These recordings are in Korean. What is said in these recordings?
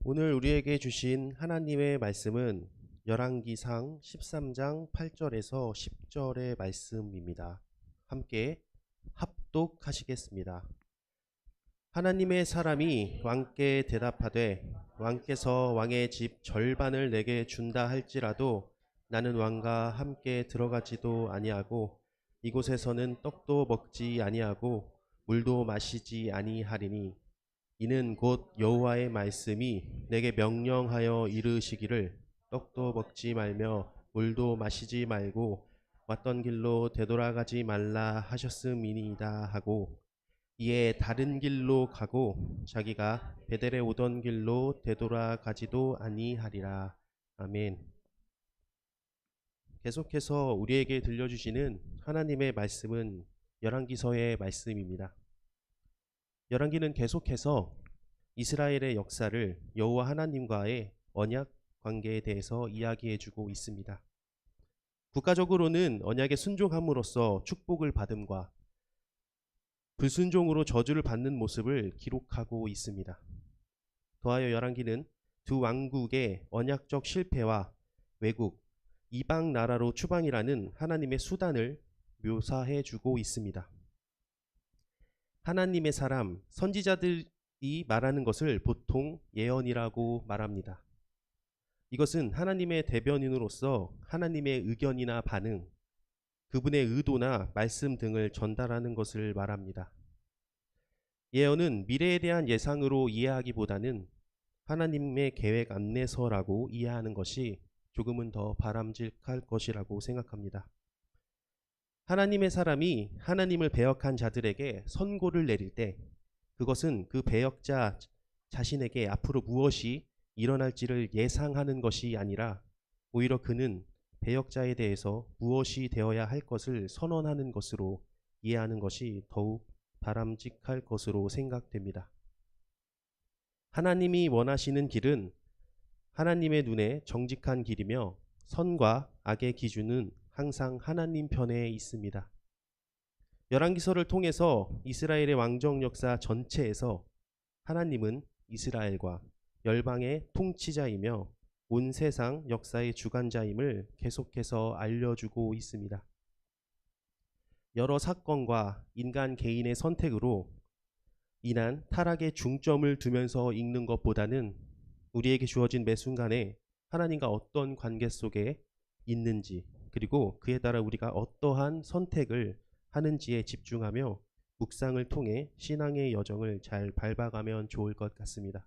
오늘 우리에게 주신 하나님의 말씀은 열왕기상 13장 8절에서 10절의 말씀입니다. 함께 합독하시겠습니다. 하나님의 사람이 왕께 대답하되 왕께서 왕의 집 절반을 내게 준다 할지라도 나는 왕과 함께 들어가지도 아니하고 이곳에서는 떡도 먹지 아니하고 물도 마시지 아니하리니 이는 곧 여호와의 말씀이 내게 명령하여 이르시기를 떡도 먹지 말며 물도 마시지 말고 왔던 길로 되돌아가지 말라 하셨음이니이다 하고 이에 다른 길로 가고 자기가 베델에 오던 길로 되돌아가지도 아니하리라. 아멘. 계속해서 우리에게 들려주시는 하나님의 말씀은 열왕기서의 말씀입니다. 열왕기는 계속해서 이스라엘의 역사를 여호와 하나님과의 언약 관계에 대해서 이야기해주고 있습니다. 국가적으로는 언약에 순종함으로써 축복을 받음과 불순종으로 저주를 받는 모습을 기록하고 있습니다. 더하여 열왕기는 두 왕국의 언약적 실패와 외국, 이방 나라로 추방이라는 하나님의 수단을 묘사해주고 있습니다. 하나님의 사람, 선지자들이 말하는 것을 보통 예언이라고 말합니다. 이것은 하나님의 대변인으로서 하나님의 의견이나 반응, 그분의 의도나 말씀 등을 전달하는 것을 말합니다. 예언은 미래에 대한 예상으로 이해하기보다는 하나님의 계획 안내서라고 이해하는 것이 조금은 더 바람직할 것이라고 생각합니다. 하나님의 사람이 하나님을 배역한 자들에게 선고를 내릴 때 그것은 그 배역자 자신에게 앞으로 무엇이 일어날지를 예상하는 것이 아니라 오히려 그는 배역자에 대해서 무엇이 되어야 할 것을 선언하는 것으로 이해하는 것이 더욱 바람직할 것으로 생각됩니다. 하나님이 원하시는 길은 하나님의 눈에 정직한 길이며 선과 악의 기준은 항상 하나님 편에 있습니다. 열왕기서를 통해서 이스라엘의 왕정 역사 전체에서 하나님은 이스라엘과 열방의 통치자이며 온 세상 역사의 주관자임을 계속해서 알려주고 있습니다. 여러 사건과 인간 개인의 선택으로 인한 타락의 중점을 두면서 읽는 것보다는 우리에게 주어진 매 순간에 하나님과 어떤 관계 속에 있는지 그리고 그에 따라 우리가 어떠한 선택을 하는지에 집중하며 묵상을 통해 신앙의 여정을 잘 밟아가면 좋을 것 같습니다.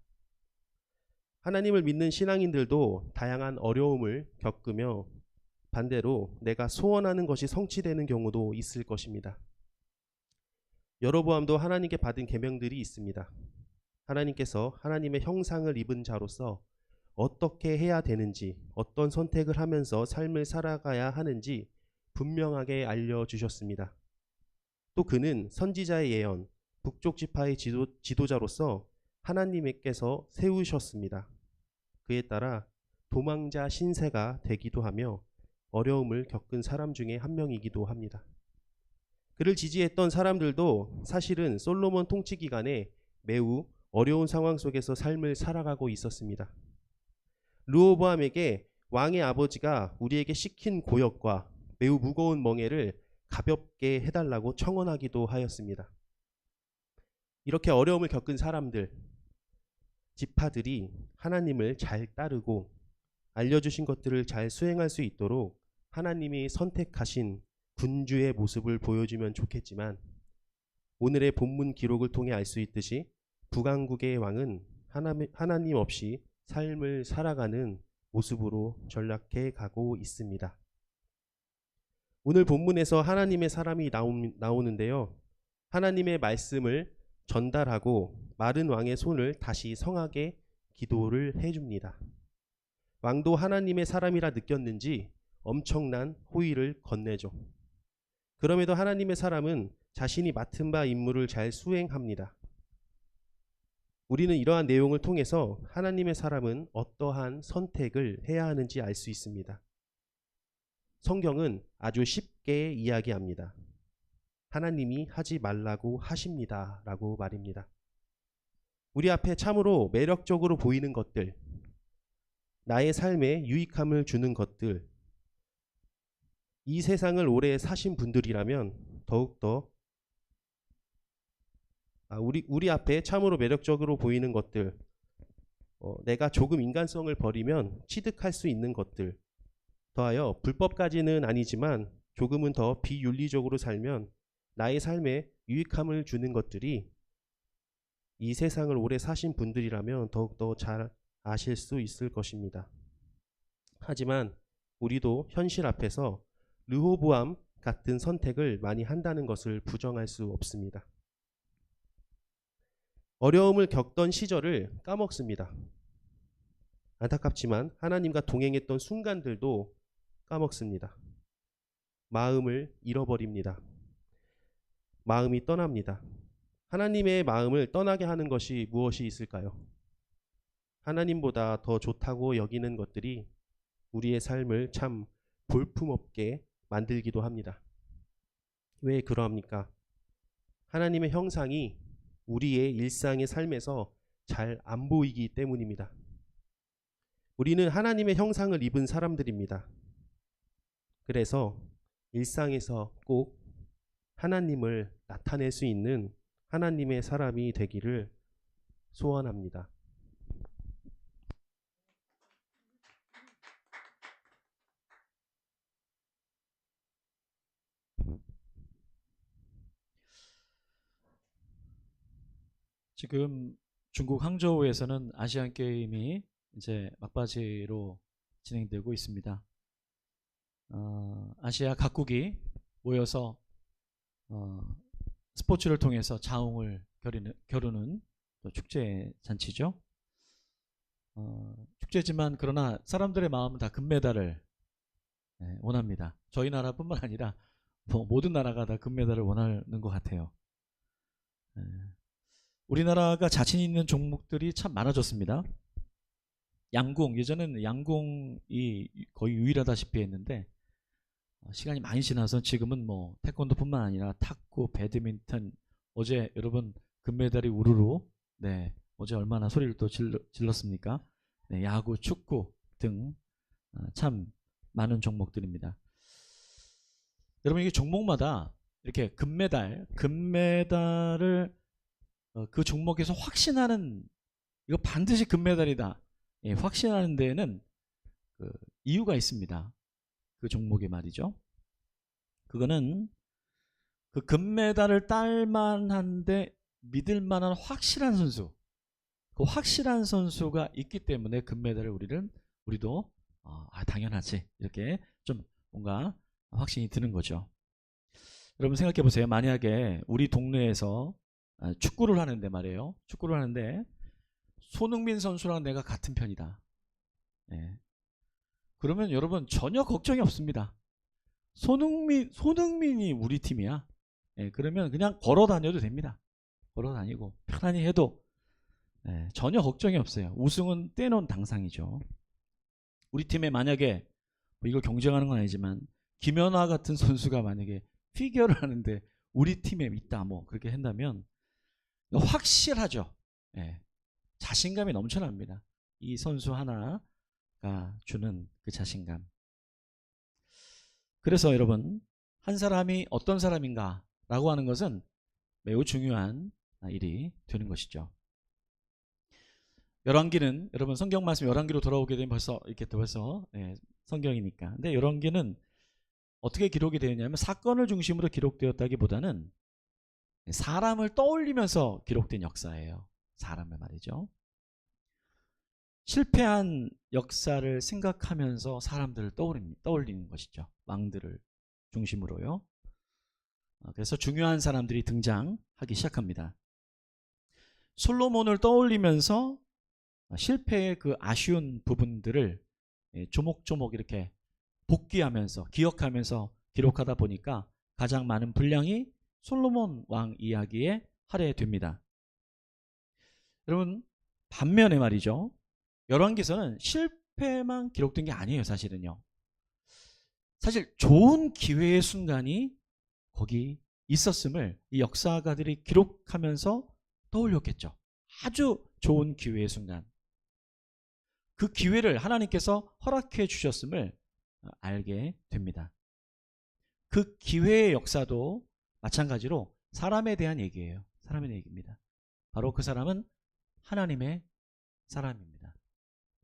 하나님을 믿는 신앙인들도 다양한 어려움을 겪으며 반대로 내가 소원하는 것이 성취되는 경우도 있을 것입니다. 여로보암도 하나님께 받은 계명들이 있습니다. 하나님께서 하나님의 형상을 입은 자로서 어떻게 해야 되는지, 어떤 선택을 하면서 삶을 살아가야 하는지 분명하게 알려주셨습니다. 또 그는 선지자의 예언, 북쪽 지파의 지도자로서 하나님께서 세우셨습니다. 그에 따라 도망자 신세가 되기도 하며 어려움을 겪은 사람 중에 한 명이기도 합니다. 그를 지지했던 사람들도 사실은 솔로몬 통치 기간에 매우 어려운 상황 속에서 삶을 살아가고 있었습니다. 르호보암에게 왕의 아버지가 우리에게 시킨 고역과 매우 무거운 멍에를 가볍게 해달라고 청원하기도 하였습니다. 이렇게 어려움을 겪은 사람들, 지파들이 하나님을 잘 따르고 알려주신 것들을 잘 수행할 수 있도록 하나님이 선택하신 군주의 모습을 보여주면 좋겠지만 오늘의 본문 기록을 통해 알 수 있듯이 북왕국의 왕은 하나님 없이 삶을 살아가는 모습으로 전락해 가고 있습니다. 오늘 본문에서 하나님의 사람이 나오는데요. 하나님의 말씀을 전달하고 마른 왕의 손을 다시 성하게 기도를 해줍니다. 왕도 하나님의 사람이라 느꼈는지 엄청난 호의를 건네죠. 그럼에도 하나님의 사람은 자신이 맡은 바 임무를 잘 수행합니다. 우리는 이러한 내용을 통해서 하나님의 사람은 어떠한 선택을 해야 하는지 알 수 있습니다. 성경은 아주 쉽게 이야기합니다. 하나님이 하지 말라고 하십니다 라고 말입니다. 우리 앞에 참으로 매력적으로 보이는 것들, 나의 삶에 유익함을 주는 것들, 이 세상을 오래 사신 분들이라면 더욱더 우리 앞에 참으로 매력적으로 보이는 것들, 내가 조금 인간성을 버리면 취득할 수 있는 것들, 더하여 불법까지는 아니지만 조금은 더 비윤리적으로 살면 나의 삶에 유익함을 주는 것들이 이 세상을 오래 사신 분들이라면 더욱더 잘 아실 수 있을 것입니다. 하지만 우리도 현실 앞에서 르호보암 같은 선택을 많이 한다는 것을 부정할 수 없습니다. 어려움을 겪던 시절을 까먹습니다. 안타깝지만 하나님과 동행했던 순간들도 까먹습니다. 마음을 잃어버립니다. 마음이 떠납니다. 하나님의 마음을 떠나게 하는 것이 무엇이 있을까요? 하나님보다 더 좋다고 여기는 것들이 우리의 삶을 참 볼품없게 만들기도 합니다. 왜 그러합니까? 하나님의 형상이 우리의 일상의 삶에서 잘 안 보이기 때문입니다. 우리는 하나님의 형상을 입은 사람들입니다. 그래서 일상에서 꼭 하나님을 나타낼 수 있는 하나님의 사람이 되기를 소원합니다. 지금 중국 항저우에서는 아시안 게임이 이제 막바지로 진행되고 있습니다. 아시아 각국이 모여서 스포츠를 통해서 자웅을 겨루는 축제 잔치죠. 축제지만 그러나 사람들의 마음은 다 금메달을 원합니다. 저희 나라뿐만 아니라 모든 나라가 다 금메달을 원하는 것 같아요. 우리나라가 자신 있는 종목들이 참 많아졌습니다. 양궁, 예전에는 양궁이 거의 유일하다시피 했는데 시간이 많이 지나서 지금은 뭐 태권도뿐만 아니라 탁구, 배드민턴, 어제 여러분 금메달이 우르르, 어제 얼마나 소리를 또 질렀습니까? 야구, 축구 등 참 많은 종목들입니다. 여러분 이게 종목마다 이렇게 금메달을 그 종목에서 확신하는, 이거 반드시 금메달이다, 확신하는 데에는 그 이유가 있습니다. 그 종목에 말이죠. 그거는 그 금메달을 딸만한데 믿을만한 확실한 선수, 그 확실한 선수가 있기 때문에 금메달을 우리도 당연하지, 이렇게 좀 뭔가 확신이 드는 거죠. 여러분 생각해 보세요. 만약에 우리 동네에서 축구를 하는데 말이에요. 축구를 하는데 손흥민 선수랑 내가 같은 편이다. 그러면 여러분 전혀 걱정이 없습니다. 손흥민이 우리 팀이야. 그러면 그냥 걸어 다녀도 됩니다. 걸어 다니고 편안히 해도 전혀 걱정이 없어요. 우승은 떼놓은 당상이죠. 우리 팀에 만약에 뭐 이거 경쟁하는 건 아니지만 김연아 같은 선수가 만약에 피겨를 하는데 우리 팀에 있다, 뭐 그렇게 한다면 확실하죠. 자신감이 넘쳐납니다. 이 선수 하나가 주는 그 자신감. 그래서 여러분 한 사람이 어떤 사람인가 라고 하는 것은 매우 중요한 일이 되는 것이죠. 열왕기는 여러분 성경 말씀 열왕기로 돌아오게 되면 벌써 성경이니까. 근데 열왕기는 어떻게 기록이 되었냐면 사건을 중심으로 기록되었다기보다는 사람을 떠올리면서 기록된 역사예요. 사람을 말이죠. 실패한 역사를 생각하면서 사람들을 떠올리는 것이죠. 왕들을 중심으로요. 그래서 중요한 사람들이 등장하기 시작합니다. 솔로몬을 떠올리면서 실패의 그 아쉬운 부분들을 조목조목 이렇게 복귀하면서 기억하면서 기록하다 보니까 가장 많은 분량이 솔로몬 왕 이야기에 할애됩니다. 여러분 반면에 말이죠, 열왕기서는 실패만 기록된 게 아니에요. 사실은요, 사실 좋은 기회의 순간이 거기 있었음을 이 역사가들이 기록하면서 떠올렸겠죠. 아주 좋은 기회의 순간, 그 기회를 하나님께서 허락해 주셨음을 알게 됩니다. 그 기회의 역사도 마찬가지로 사람에 대한 얘기예요. 사람에 대한 얘기입니다. 바로 그 사람은 하나님의 사람입니다.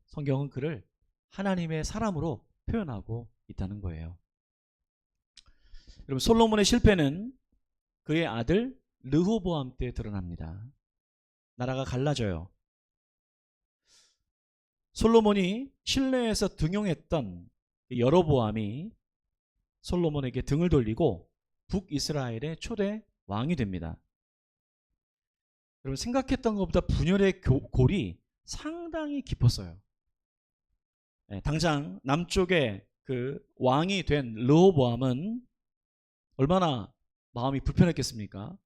성경은 그를 하나님의 사람으로 표현하고 있다는 거예요. 여러분, 솔로몬의 실패는 그의 아들 르호보암 때 드러납니다. 나라가 갈라져요. 솔로몬이 신뢰해서 등용했던 여로보암이 솔로몬에게 등을 돌리고 북이스라엘의 초대 왕이 됩니다. 여러분, 생각했던 것보다 분열의 골이 상당히 깊었어요. 당장 남쪽에 그 왕이 된 르호보암은 얼마나 마음이 불편했겠습니까?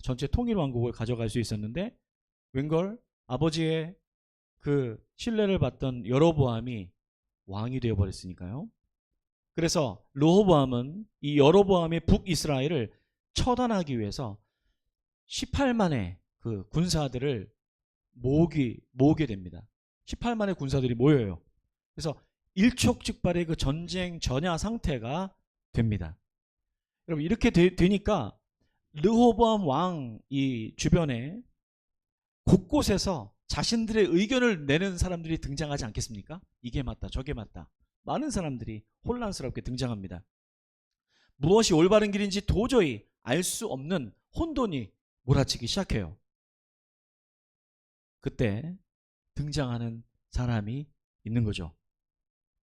전체 통일 왕국을 가져갈 수 있었는데 웬걸 아버지의 그 신뢰를 받던 여로보암이 왕이 되어버렸으니까요. 그래서 르호보암은 이 여로보암의 북이스라엘을 처단하기 위해서 18만의 그 군사들을 모으게 됩니다. 18만의 군사들이 모여요. 그래서 일촉즉발의 그 전쟁 전야 상태가 됩니다. 여러분, 이렇게 되니까 르호보암 왕 이 주변에 곳곳에서 자신들의 의견을 내는 사람들이 등장하지 않겠습니까? 이게 맞다, 저게 맞다. 많은 사람들이 혼란스럽게 등장합니다. 무엇이 올바른 길인지 도저히 알 수 없는 혼돈이 몰아치기 시작해요. 그때 등장하는 사람이 있는 거죠.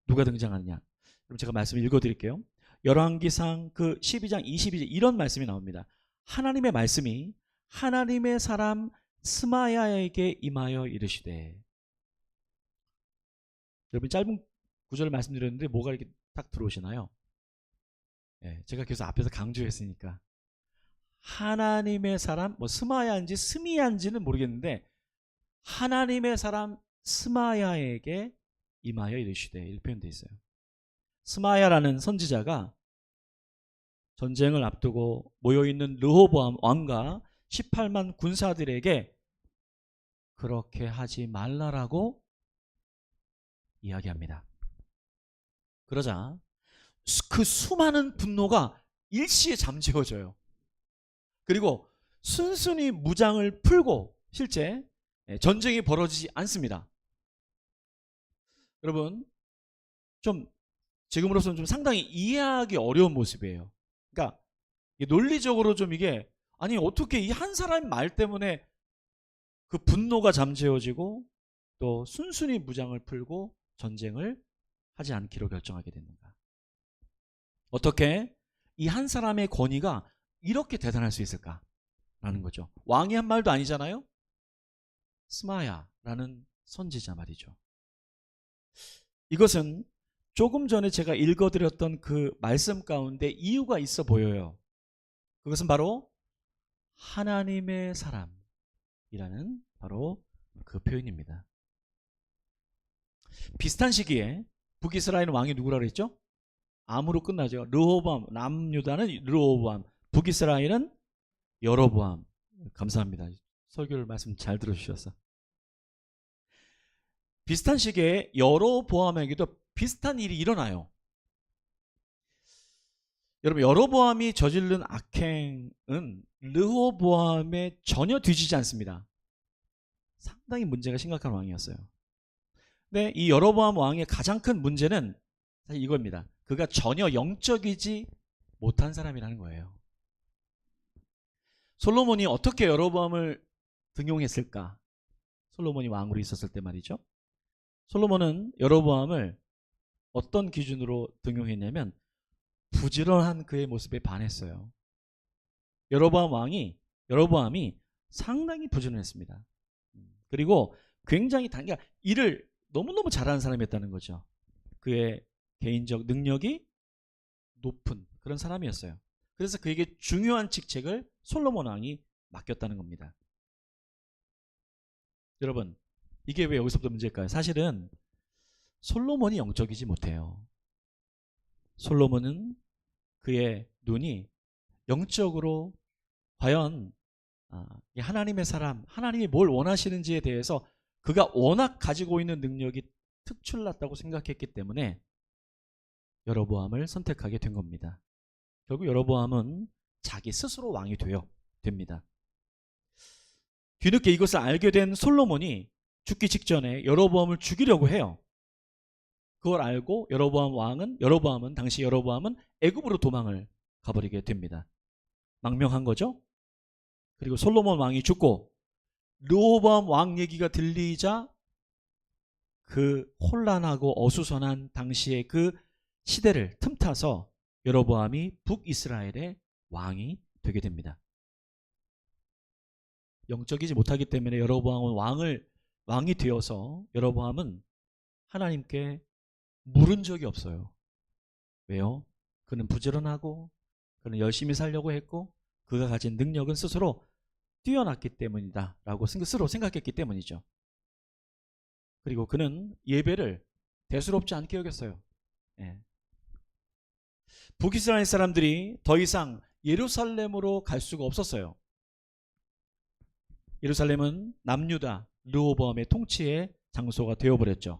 누가 등장하느냐? 그럼 제가 말씀을 읽어드릴게요. 열왕기상 그 12장 22절 이런 말씀이 나옵니다. 하나님의 말씀이 하나님의 사람 스마야에게 임하여 이르시되. 여러분, 짧은 구절을 말씀드렸는데 뭐가 이렇게 딱 들어오시나요? 제가 계속 앞에서 강조했으니까 하나님의 사람, 뭐 스마야인지 스미야인지는 모르겠는데 하나님의 사람 스마야에게 임하여 이르시되 이렇게 표현되어 있어요. 스마야라는 선지자가 전쟁을 앞두고 모여있는 르호보암 왕과 18만 군사들에게 그렇게 하지 말라라고 이야기합니다. 그러자 그 수많은 분노가 일시에 잠재워져요. 그리고 순순히 무장을 풀고 실제 전쟁이 벌어지지 않습니다. 여러분, 좀 지금으로서는 좀 상당히 이해하기 어려운 모습이에요. 그러니까 논리적으로 좀 이게, 아니 어떻게 이 한 사람의 말 때문에 그 분노가 잠재워지고 또 순순히 무장을 풀고 전쟁을 하지 않기로 결정하게 됐는가? 어떻게 이 한 사람의 권위가 이렇게 대단할 수 있을까라는 거죠. 왕이 한 말도 아니잖아요. 스마야라는 선지자 말이죠. 이것은 조금 전에 제가 읽어드렸던 그 말씀 가운데 이유가 있어 보여요. 그것은 바로 하나님의 사람이라는 바로 그 표현입니다. 비슷한 시기에 북이스라엘 왕이 누구라고 했죠? 암으로 끝나죠. 르호보암, 남유다는 르호보암, 북이스라엘은 여로보암. 감사합니다. 설교를 말씀 잘 들어주셔서. 비슷한 시기에 여로보암에게도 비슷한 일이 일어나요. 여러분, 여로보암이 저지른 악행은 르호보암에 전혀 뒤지지 않습니다. 상당히 문제가 심각한 왕이었어요. 근데 이 여로보암 왕의 가장 큰 문제는 사실 이겁니다. 그가 전혀 영적이지 못한 사람이라는 거예요. 솔로몬이 어떻게 여로보암을 등용했을까? 솔로몬이 왕으로 있었을 때 말이죠. 솔로몬은 여로보암을 어떤 기준으로 등용했냐면 부지런한 그의 모습에 반했어요. 여로보암이 상당히 부지런했습니다. 그리고 굉장히 일을 너무너무 잘하는 사람이었다는 거죠. 그의 개인적 능력이 높은 그런 사람이었어요. 그래서 그에게 중요한 직책을 솔로몬 왕이 맡겼다는 겁니다. 여러분, 이게 왜 여기서부터 문제일까요? 사실은 솔로몬이 영적이지 못해요. 솔로몬은 그의 눈이 영적으로 과연 이 하나님의 사람, 하나님이 뭘 원하시는지에 대해서 그가 워낙 가지고 있는 능력이 특출났다고 생각했기 때문에 여로보암을 선택하게 된 겁니다. 결국 여로보암은 자기 스스로 왕이 됩니다. 뒤늦게 이것을 알게 된 솔로몬이 죽기 직전에 여로보암을 죽이려고 해요. 그걸 알고 당시 여로보암은 애굽으로 도망을 가버리게 됩니다. 망명한 거죠. 그리고 솔로몬 왕이 죽고 르호보암 왕 얘기가 들리자 그 혼란하고 어수선한 당시의 그 시대를 틈타서 여로보암이 북이스라엘의 왕이 되게 됩니다. 영적이지 못하기 때문에 여로보암은 왕이 되어서 여로보암은 하나님께 물은 적이 없어요. 왜요? 그는 부지런하고 그는 열심히 살려고 했고 그가 가진 능력은 스스로 뛰어났기 때문이다 라고 스스로 생각했기 때문이죠. 그리고 그는 예배를 대수롭지 않게 여겼어요. 예. 북이스라엘 사람들이 더 이상 예루살렘으로 갈 수가 없었어요. 예루살렘은 남유다 르호보암의 통치의 장소가 되어버렸죠.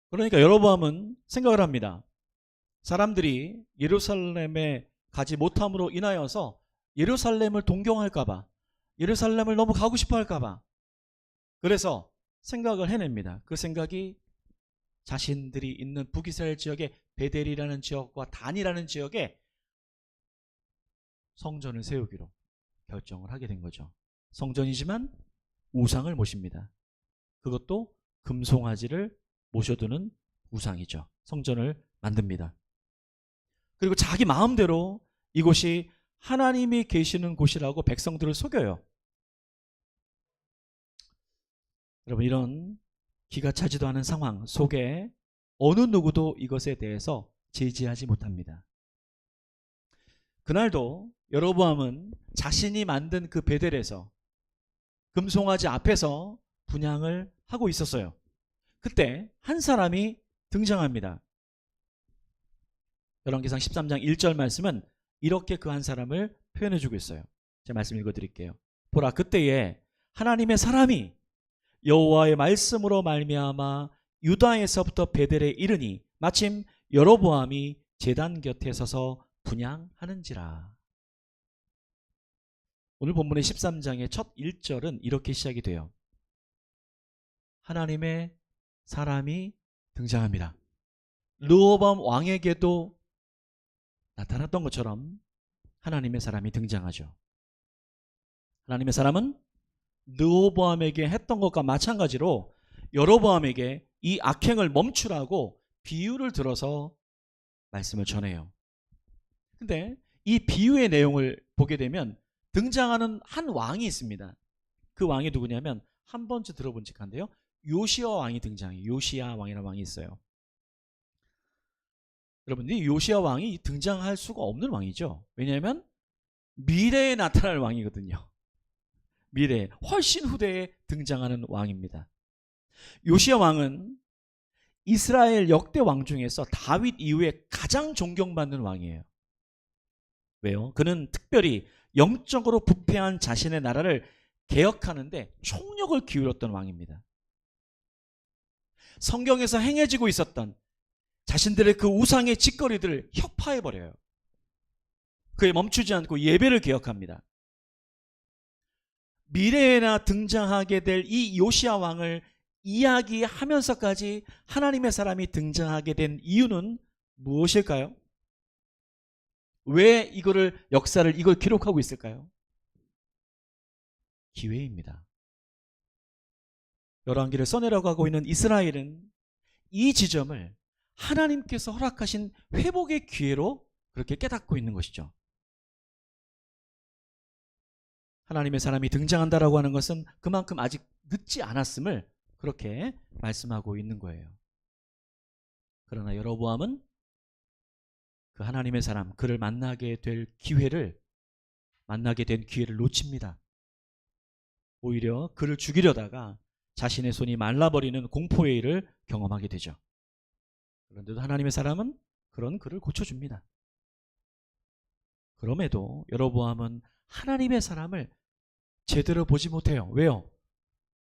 그러니까 여로보암은 생각을 합니다. 사람들이 예루살렘에 가지 못함으로 인하여서 예루살렘을 동경할까봐, 예루살렘을 너무 가고 싶어 할까봐, 그래서 생각을 해냅니다. 그 생각이 자신들이 있는 북이스라엘 지역의 베델이라는 지역과 단이라는 지역에 성전을 세우기로 결정을 하게 된 거죠. 성전이지만 우상을 모십니다. 그것도 금송아지를 모셔두는 우상이죠. 성전을 만듭니다. 그리고 자기 마음대로 이곳이 하나님이 계시는 곳이라고 백성들을 속여요. 여러분, 이런 기가 차지도 않은 상황 속에 어느 누구도 이것에 대해서 제지하지 못합니다. 그날도 여로보암은 자신이 만든 그 베델에서 금송아지 앞에서 분향을 하고 있었어요. 그때 한 사람이 등장합니다. 열왕기상 13장 1절 말씀은 이렇게 그 한 사람을 표현해주고 있어요. 제가 말씀 읽어드릴게요. 보라, 그때에 하나님의 사람이 여호와의 말씀으로 말미암아 유다에서부터 베델에 이르니 마침 여로보암이 제단 곁에 서서 분향하는지라. 오늘 본문의 13장의 첫 1절은 이렇게 시작이 돼요. 하나님의 사람이 등장합니다. 르호보암 왕에게도 나타났던 것처럼 하나님의 사람이 등장하죠. 하나님의 사람은 르호보암에게 했던 것과 마찬가지로 여로보암에게 이 악행을 멈추라고 비유를 들어서 말씀을 전해요. 근데 이 비유의 내용을 보게 되면 등장하는 한 왕이 있습니다. 그 왕이 누구냐면 한 번쯤 들어본 직한데요. 요시야 왕이 등장해요. 요시야 왕이라는 왕이 있어요. 여러분들이 요시야 왕이 등장할 수가 없는 왕이죠. 왜냐하면 미래에 나타날 왕이거든요. 미래에 훨씬 후대에 등장하는 왕입니다. 요시야 왕은 이스라엘 역대 왕 중에서 다윗 이후에 가장 존경받는 왕이에요. 왜요? 그는 특별히 영적으로 부패한 자신의 나라를 개혁하는데 총력을 기울였던 왕입니다. 성경에서 행해지고 있었던 자신들의 그 우상의 짓거리들을 혁파해버려요. 그에 멈추지 않고 예배를 개혁합니다. 미래에나 등장하게 될 이 요시야 왕을 이야기하면서까지 하나님의 사람이 등장하게 된 이유는 무엇일까요? 왜 이걸 기록하고 있을까요? 기회입니다. 열왕기를 써내려가고 있는 이스라엘은 이 지점을 하나님께서 허락하신 회복의 기회로 그렇게 깨닫고 있는 것이죠. 하나님의 사람이 등장한다라고 하는 것은 그만큼 아직 늦지 않았음을 그렇게 말씀하고 있는 거예요. 그러나 여로보암은 그 하나님의 사람, 그를 만나게 된 기회를 놓칩니다. 오히려 그를 죽이려다가 자신의 손이 말라버리는 공포의 일을 경험하게 되죠. 그런데도 하나님의 사람은 그런 그를 고쳐줍니다. 그럼에도 여로보암은 하나님의 사람을 제대로 보지 못해요. 왜요?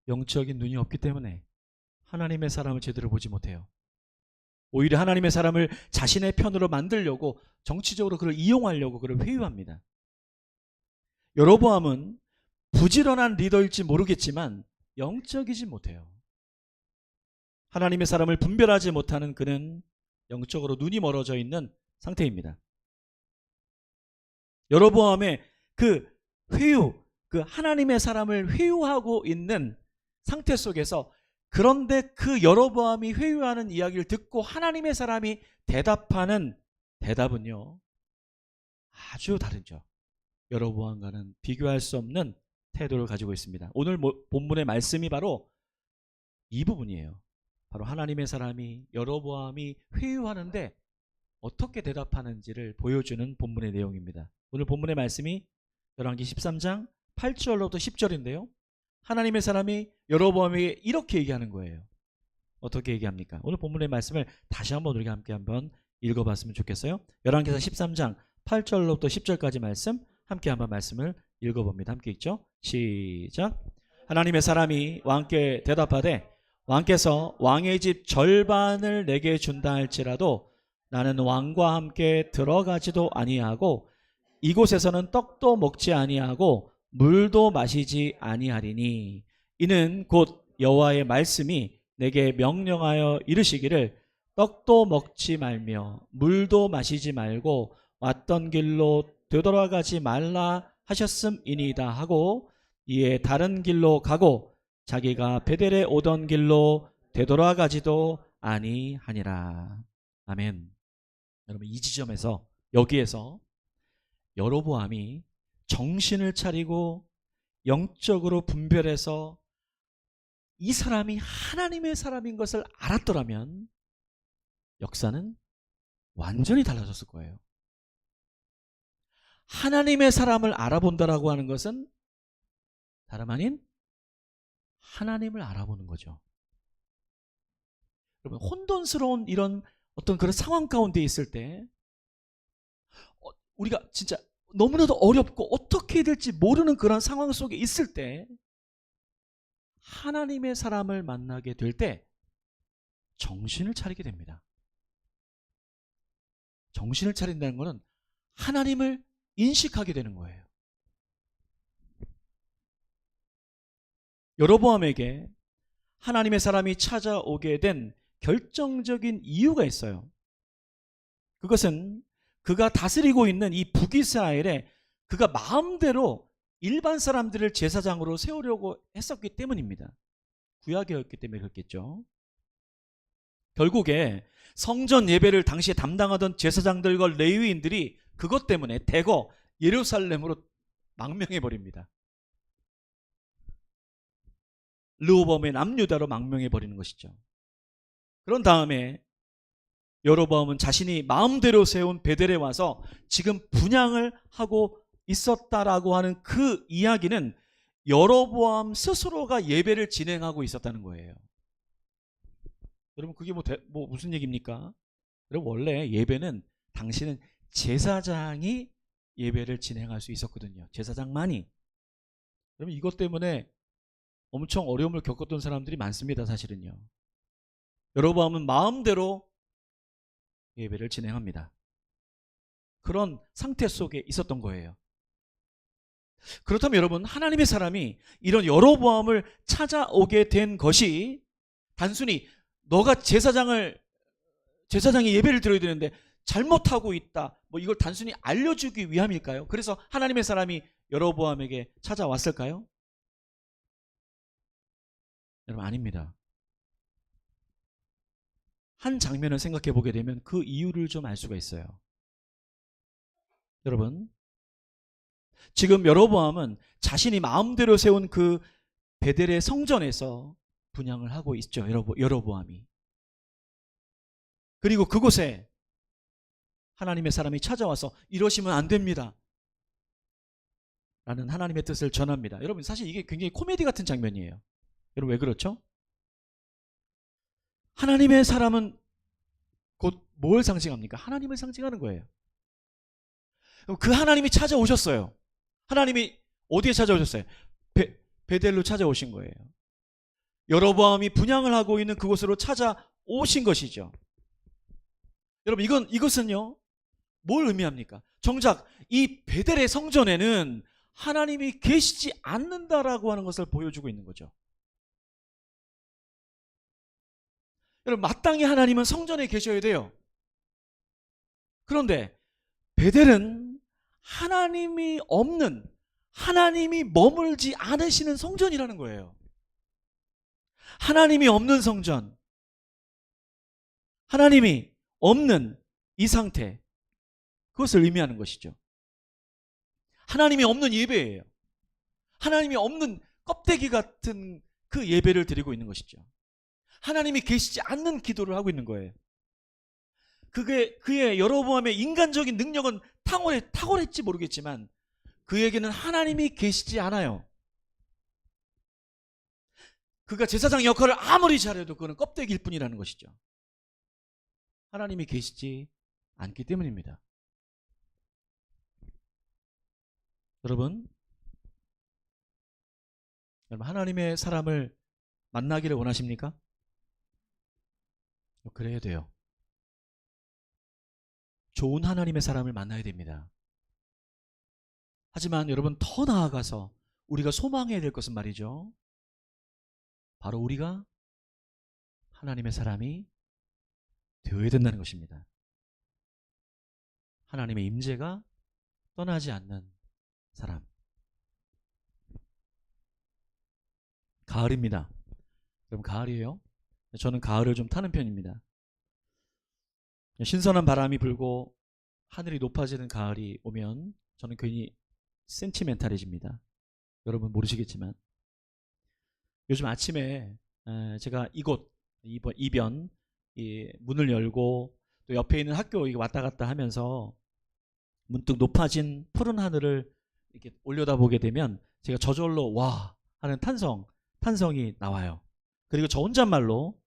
영적인 눈이 없기 때문에 하나님의 사람을 제대로 보지 못해요. 오히려 하나님의 사람을 자신의 편으로 만들려고 정치적으로 그를 이용하려고 그를 회유합니다. 여로보암은 부지런한 리더일지 모르겠지만 영적이지 못해요. 하나님의 사람을 분별하지 못하는 그는 영적으로 눈이 멀어져 있는 상태입니다. 여로보암의 그 회유, 그 하나님의 사람을 회유하고 있는 상태 속에서, 그런데 그 여로보암이 회유하는 이야기를 듣고 하나님의 사람이 대답하는 대답은요, 아주 다르죠. 여로보암과는 비교할 수 없는 태도를 가지고 있습니다. 오늘 본문의 말씀이 바로 이 부분이에요. 바로 하나님의 사람이 여로보암이 회유하는데 어떻게 대답하는지를 보여주는 본문의 내용입니다. 오늘 본문의 말씀이 열왕기 13장 8절로부터 10절인데요. 하나님의 사람이 여로보암에게 이렇게 얘기하는 거예요. 어떻게 얘기합니까? 오늘 본문의 말씀을 다시 한번 우리가 함께 한번 읽어봤으면 좋겠어요. 열왕기상 13장 8절로부터 10절까지 말씀 함께 한번 말씀을 읽어봅니다. 함께 읽죠. 시작. 하나님의 사람이 왕께 대답하되 왕께서 왕의 집 절반을 내게 준다 할지라도 나는 왕과 함께 들어가지도 아니하고 이곳에서는 떡도 먹지 아니하고 물도 마시지 아니하리니 이는 곧 여호와의 말씀이 내게 명령하여 이르시기를 떡도 먹지 말며 물도 마시지 말고 왔던 길로 되돌아가지 말라 하셨음이니이다 하고 이에 다른 길로 가고 자기가 베델에 오던 길로 되돌아가지도 아니하니라. 아멘. 여러분, 이 지점에서, 여기에서 여로보암이 정신을 차리고 영적으로 분별해서 이 사람이 하나님의 사람인 것을 알았더라면 역사는 완전히 달라졌을 거예요. 하나님의 사람을 알아본다라고 하는 것은 다름 아닌 하나님을 알아보는 거죠. 여러분, 혼돈스러운 이런 어떤 그런 상황 가운데 있을 때 우리가 진짜 너무나도 어렵고 어떻게 해야 될지 모르는 그런 상황 속에 있을 때 하나님의 사람을 만나게 될 때 정신을 차리게 됩니다. 정신을 차린다는 것은 하나님을 인식하게 되는 거예요. 여로보암에게 하나님의 사람이 찾아오게 된 결정적인 이유가 있어요. 그것은 그가 다스리고 있는 이 북이스라엘에 그가 마음대로 일반 사람들을 제사장으로 세우려고 했었기 때문입니다. 구약이었기 때문에 그렇겠죠. 결국에 성전 예배를 당시에 담당하던 제사장들과 레위인들이 그것 때문에 대거 예루살렘으로 망명해버립니다. 르호보암의 남유다로 망명해버리는 것이죠. 그런 다음에 여로보암은 자신이 마음대로 세운 베델에 와서 지금 분향을 하고 있었다라고 하는 그 이야기는 여로보암 스스로가 예배를 진행하고 있었다는 거예요. 여러분, 그게 무슨 얘기입니까? 여러분, 원래 예배는 당시는 제사장이 예배를 진행할 수 있었거든요. 제사장만이. 여러분, 이것 때문에 엄청 어려움을 겪었던 사람들이 많습니다. 사실은요. 여로보암은 마음대로 예배를 진행합니다. 그런 상태 속에 있었던 거예요. 그렇다면 여러분, 하나님의 사람이 이런 여로보암을 찾아오게 된 것이 단순히 너가 제사장이 예배를 드려야 되는데 잘못하고 있다, 이걸 단순히 알려주기 위함일까요? 그래서 하나님의 사람이 여로보암에게 찾아왔을까요? 여러분, 아닙니다. 한 장면을 생각해 보게 되면 그 이유를 좀 알 수가 있어요. 여러분, 지금 여로보암은 자신이 마음대로 세운 그 베델의 성전에서 분향을 하고 있죠. 여로보암이. 그리고 그곳에 하나님의 사람이 찾아와서 이러시면 안 됩니다 라는 하나님의 뜻을 전합니다. 여러분, 사실 이게 굉장히 코미디 같은 장면이에요. 여러분, 왜 그렇죠? 하나님의 사람은 곧 뭘 상징합니까? 하나님을 상징하는 거예요. 그 하나님이 찾아오셨어요. 하나님이 어디에 찾아오셨어요? 베델로 찾아오신 거예요. 여로보암이 분향을 하고 있는 그곳으로 찾아오신 것이죠. 여러분, 이것은요, 뭘 의미합니까? 정작 이 베델의 성전에는 하나님이 계시지 않는다라고 하는 것을 보여주고 있는 거죠. 여러분, 마땅히 하나님은 성전에 계셔야 돼요. 그런데 베델은 하나님이 없는, 하나님이 머물지 않으시는 성전이라는 거예요. 하나님이 없는 성전, 하나님이 없는 이 상태, 그것을 의미하는 것이죠. 하나님이 없는 예배예요. 하나님이 없는 껍데기 같은 그 예배를 드리고 있는 것이죠. 하나님이 계시지 않는 기도를 하고 있는 거예요. 그의 여로보암의 인간적인 능력은 탁월했지 모르겠지만 그에게는 하나님이 계시지 않아요. 그가 제사장 역할을 아무리 잘해도 그거는 껍데기일 뿐이라는 것이죠. 하나님이 계시지 않기 때문입니다. 여러분 하나님의 사람을 만나기를 원하십니까? 그래야 돼요. 좋은 하나님의 사람을 만나야 됩니다. 하지만 여러분, 더 나아가서 우리가 소망해야 될 것은 말이죠, 바로 우리가 하나님의 사람이 되어야 된다는 것입니다. 하나님의 임재가 떠나지 않는 사람. 가을입니다. 여러분, 가을이에요. 저는 가을을 좀 타는 편입니다. 신선한 바람이 불고 하늘이 높아지는 가을이 오면 저는 괜히 센티멘탈해집니다. 여러분 모르시겠지만 요즘 아침에 제가 이변 문을 열고 또 옆에 있는 학교 왔다 갔다 하면서 문득 높아진 푸른 하늘을 이렇게 올려다보게 되면 제가 저절로 와 하는 탄성이 나와요. 그리고 저 혼잣말로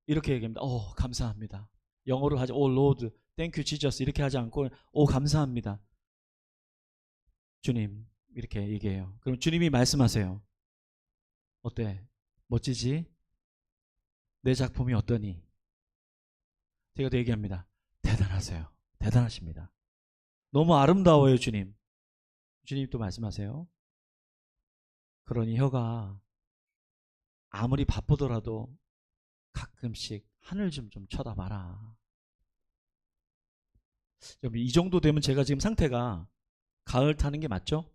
이렇게 얘기합니다. 감사합니다. 영어로 하죠. Lord, thank you Jesus 이렇게 하지 않고 감사합니다. 주님 이렇게 얘기해요. 그럼 주님이 말씀하세요. 어때? 멋지지? 내 작품이 어떠니? 제가 또 얘기합니다. 대단하세요. 대단하십니다. 너무 아름다워요, 주님. 주님이 또 말씀하세요. 그러니 혀가 아무리 바쁘더라도 가끔씩 하늘 좀 쳐다봐라. 이 정도 되면 제가 지금 상태가 가을 타는 게 맞죠?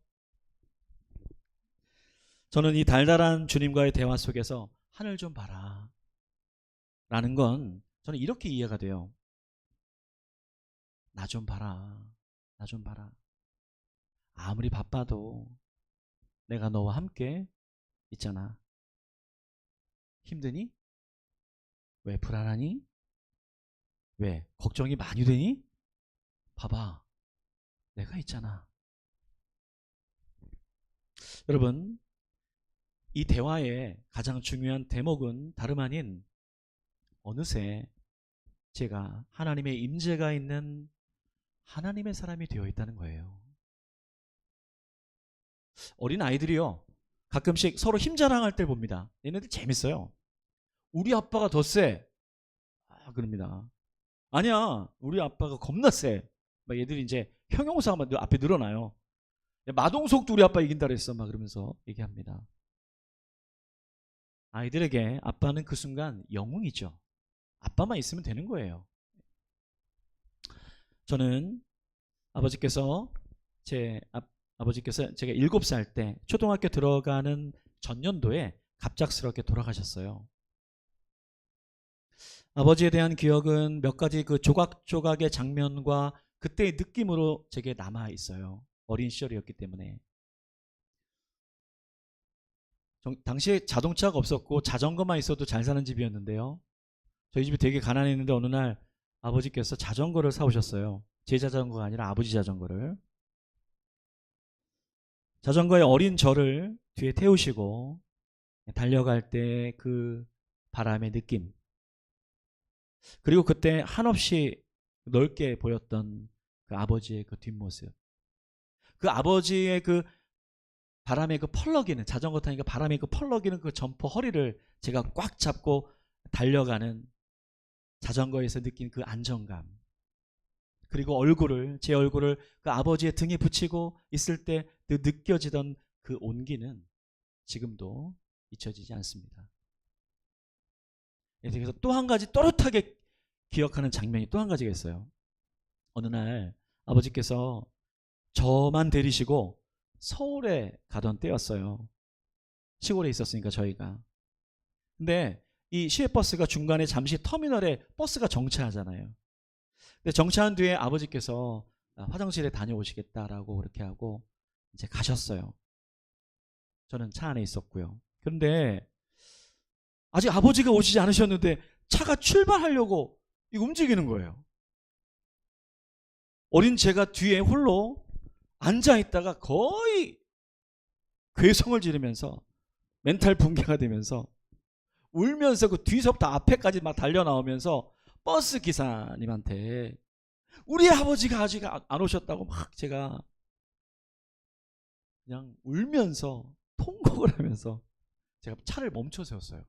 저는 이 달달한 주님과의 대화 속에서 하늘 좀 봐라 라는 건 저는 이렇게 이해가 돼요. 나 좀 봐라. 나 좀 봐라. 아무리 바빠도 내가 너와 함께 있잖아. 힘드니? 왜 불안하니? 왜 걱정이 많이 되니? 봐봐. 내가 있잖아. 여러분, 이 대화의 가장 중요한 대목은 다름 아닌 어느새 제가 하나님의 임재가 있는 하나님의 사람이 되어 있다는 거예요. 어린 아이들이요, 가끔씩 서로 힘자랑할 때 봅니다. 얘네들 재밌어요. 우리 아빠가 더 세. 그럽니다. 아니야, 우리 아빠가 겁나 세. 막 얘들이 이제 형용사가 앞에 늘어나요. 마동석도 우리 아빠 이긴다 그랬어. 막 그러면서 얘기합니다. 아이들에게 아빠는 그 순간 영웅이죠. 아빠만 있으면 되는 거예요. 저는 아버지께서 제가 7살 때 초등학교 들어가는 전년도에 갑작스럽게 돌아가셨어요. 아버지에 대한 기억은 몇 가지 그 조각조각의 장면과 그때의 느낌으로 제게 남아 있어요. 어린 시절이었기 때문에. 당시에 자동차가 없었고 자전거만 있어도 잘 사는 집이었는데요. 저희 집이 되게 가난했는데 어느 날 아버지께서 자전거를 사오셨어요. 제 자전거가 아니라 아버지 자전거를. 자전거에 어린 저를 뒤에 태우시고 달려갈 때 그 바람의 느낌, 그리고 그때 한없이 넓게 보였던 그 아버지의 그 뒷모습, 그 아버지의 그 바람에 그 펄럭이는, 자전거 타니까 바람에 그 펄럭이는 그 점퍼 허리를 제가 꽉 잡고 달려가는, 자전거에서 느낀 그 안정감, 그리고 제 얼굴을 그 아버지의 등에 붙이고 있을 때 느껴지던 그 온기는 지금도 잊혀지지 않습니다. 그래서 또 한 가지 또렷하게 기억하는 장면이 또 한 가지가 있어요. 어느 날 아버지께서 저만 데리시고 서울에 가던 때였어요. 시골에 있었으니까 저희가. 근데 이 시외버스가 중간에 잠시 터미널에 버스가 정차하잖아요. 근데 정차한 뒤에 아버지께서 화장실에 다녀오시겠다라고 그렇게 하고 이제 가셨어요. 저는 차 안에 있었고요. 그런데 아직 아버지가 오시지 않으셨는데 차가 출발하려고 움직이는 거예요. 어린 제가 뒤에 홀로 앉아있다가 거의 괴성을 지르면서 멘탈 붕괴가 되면서 울면서 그 뒤서부터 앞에까지 막 달려나오면서 버스 기사님한테 우리 아버지가 아직 안 오셨다고 막 제가 그냥 울면서 통곡을 하면서 제가 차를 멈춰 세웠어요.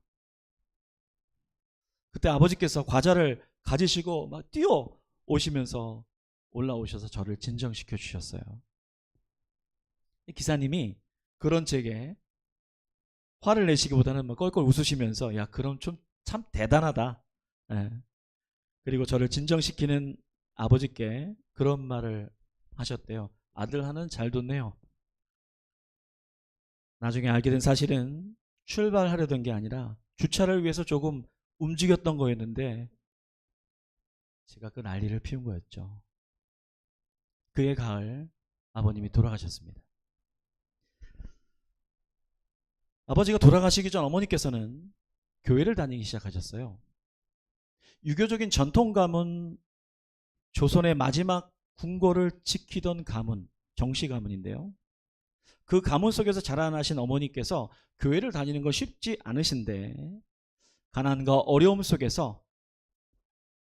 그때 아버지께서 과자를 가지시고 막 뛰어 오시면서 올라오셔서 저를 진정시켜 주셨어요. 기사님이 그런 제게 화를 내시기보다는 막 껄껄 웃으시면서 야 그럼 좀 참 대단하다. 예. 그리고 저를 진정시키는 아버지께 그런 말을 하셨대요. 아들 하나는 잘 뒀네요. 나중에 알게 된 사실은 출발하려던 게 아니라 주차를 위해서 조금 움직였던 거였는데 제가 그 난리를 피운 거였죠. 그해 가을 아버님이 돌아가셨습니다. 아버지가 돌아가시기 전 어머니께서는 교회를 다니기 시작하셨어요. 유교적인 전통 가문, 조선의 마지막 궁궐을 지키던 가문, 정씨 가문인데요. 그 가문 속에서 자라나신 어머니께서 교회를 다니는 건 쉽지 않으신데 가난과 어려움 속에서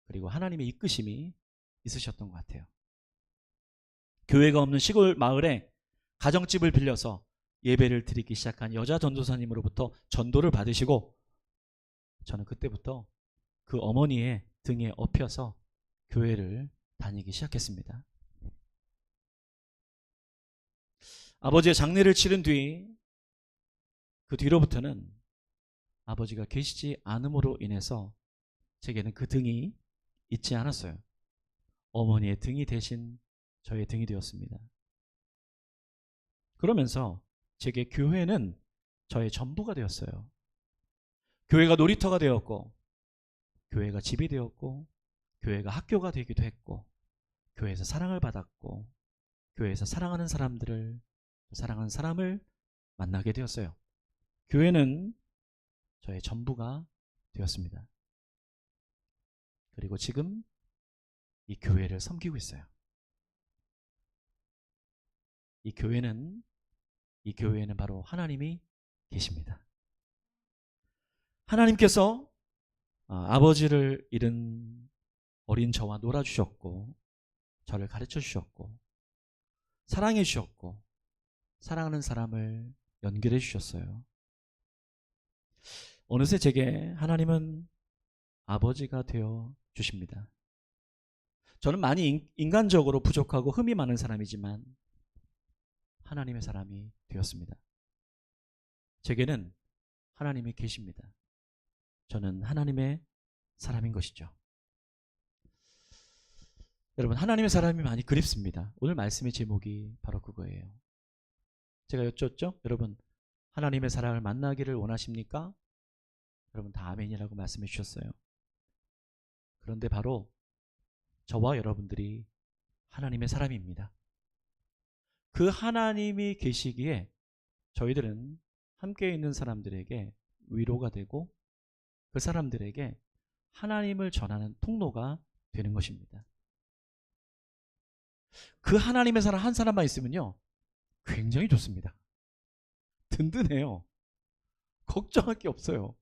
그리고 하나님의 이끄심이 있으셨던 것 같아요. 교회가 없는 시골 마을에 가정집을 빌려서 예배를 드리기 시작한 여자 전도사님으로부터 전도를 받으시고 저는 그때부터 그 어머니의 등에 업혀서 교회를 다니기 시작했습니다. 아버지의 장례를 치른 뒤 그 뒤로부터는 아버지가 계시지 않음으로 인해서 제게는 그 등이 있지 않았어요. 어머니의 등이 대신 저의 등이 되었습니다. 그러면서 제게 교회는 저의 전부가 되었어요. 교회가 놀이터가 되었고, 교회가 집이 되었고, 교회가 학교가 되기도 했고, 교회에서 사랑을 받았고, 교회에서 사랑하는 사람을 만나게 되었어요. 교회는 저의 전부가 되었습니다. 그리고 지금 이 교회를 섬기고 있어요. 이 교회는 바로 하나님이 계십니다. 하나님께서 아버지를 잃은 어린 저와 놀아주셨고, 저를 가르쳐 주셨고, 사랑해 주셨고, 사랑하는 사람을 연결해 주셨어요. 어느새 제게 하나님은 아버지가 되어 주십니다. 저는 많이 인간적으로 부족하고 흠이 많은 사람이지만 하나님의 사람이 되었습니다. 제게는 하나님이 계십니다. 저는 하나님의 사람인 것이죠. 여러분, 하나님의 사람이 많이 그립습니다. 오늘 말씀의 제목이 바로 그거예요. 제가 여쭙죠? 여러분, 하나님의 사랑을 만나기를 원하십니까? 여러분 다 아멘이라고 말씀해 주셨어요. 그런데 바로 저와 여러분들이 하나님의 사람입니다. 그 하나님이 계시기에 저희들은 함께 있는 사람들에게 위로가 되고 그 사람들에게 하나님을 전하는 통로가 되는 것입니다. 그 하나님의 사람 한 사람만 있으면요 굉장히 좋습니다. 든든해요. 걱정할 게 없어요.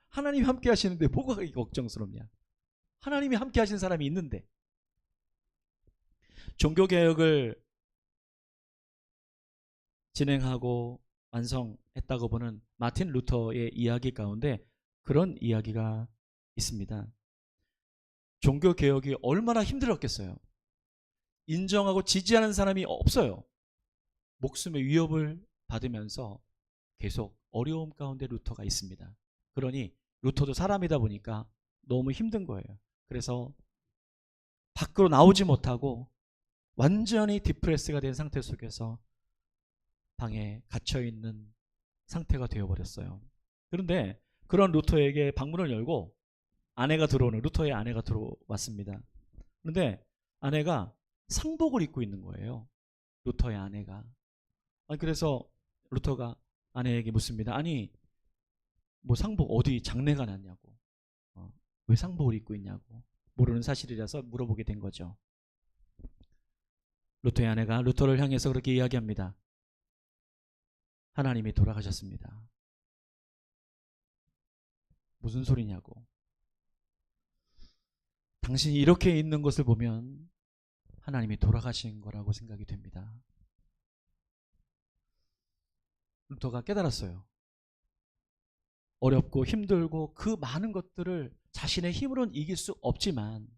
하나님이 함께 하시는데 뭐가 그렇게 걱정스럽냐. 하나님이 함께 하신 사람이 있는데. 종교개혁을 진행하고 완성했다고 보는 마틴 루터의 이야기 가운데 그런 이야기가 있습니다. 종교 개혁이 얼마나 힘들었겠어요. 인정하고 지지하는 사람이 없어요. 목숨의 위협을 받으면서 계속 어려움 가운데 루터가 있습니다. 그러니 루터도 사람이다 보니까 너무 힘든 거예요. 그래서 밖으로 나오지 못하고 완전히 디프레스가 된 상태 속에서 방에 갇혀있는 상태가 되어버렸어요. 그런데 그런 루터에게 방문을 열고 루터의 아내가 들어왔습니다. 그런데 아내가 상복을 입고 있는 거예요. 루터의 아내가. 그래서 루터가 아내에게 묻습니다. 아니, 뭐 상복 어디 장례가 났냐고. 왜 상복을 입고 있냐고. 모르는 사실이라서 물어보게 된 거죠. 루터의 아내가 루터를 향해서 그렇게 이야기합니다. 하나님이 돌아가셨습니다. 무슨 소리냐고. 당신이 이렇게 있는 것을 보면 하나님이 돌아가신 거라고 생각이 됩니다. 루터가 깨달았어요. 어렵고 힘들고 그 많은 것들을 자신의 힘으로는 이길 수 없지만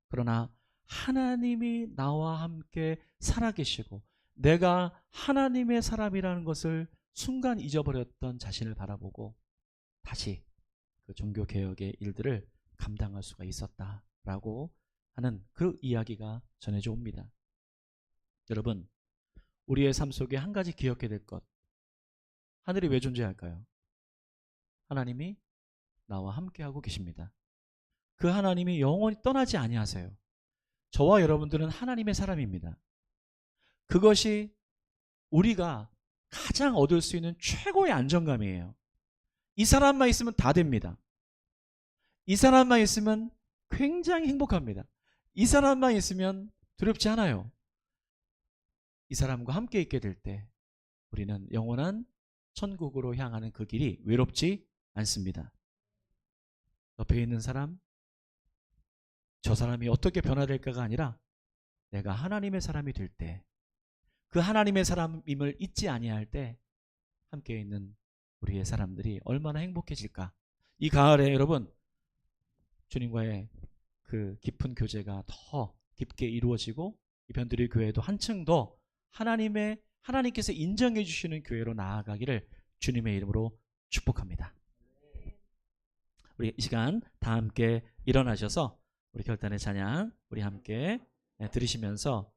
그러나 하나님이 나와 함께 살아계시고 내가 하나님의 사람이라는 것을 순간 잊어버렸던 자신을 바라보고 다시 그 종교개혁의 일들을 감당할 수가 있었다라고 하는 그 이야기가 전해져 옵니다. 여러분, 우리의 삶 속에 한 가지 기억해야 될 것. 하늘이 왜 존재할까요? 하나님이 나와 함께하고 계십니다. 그 하나님이 영원히 떠나지 아니하세요. 저와 여러분들은 하나님의 사람입니다. 그것이 우리가 가장 얻을 수 있는 최고의 안정감이에요. 이 사람만 있으면 다 됩니다. 이 사람만 있으면 굉장히 행복합니다. 이 사람만 있으면 두렵지 않아요. 이 사람과 함께 있게 될 때 우리는 영원한 천국으로 향하는 그 길이 외롭지 않습니다. 옆에 있는 사람, 저 사람이 어떻게 변화될까가 아니라 내가 하나님의 사람이 될 때, 그 하나님의 사람임을 잊지 아니할 때 함께 있는 우리의 사람들이 얼마나 행복해질까. 이 가을에 여러분 주님과의 그 깊은 교제가 더 깊게 이루어지고 이 변두리 교회도 한층 더 하나님께서 인정해 주시는 교회로 나아가기를 주님의 이름으로 축복합니다. 우리 이 시간 다 함께 일어나셔서 우리 결단의 찬양 우리 함께 들으시면서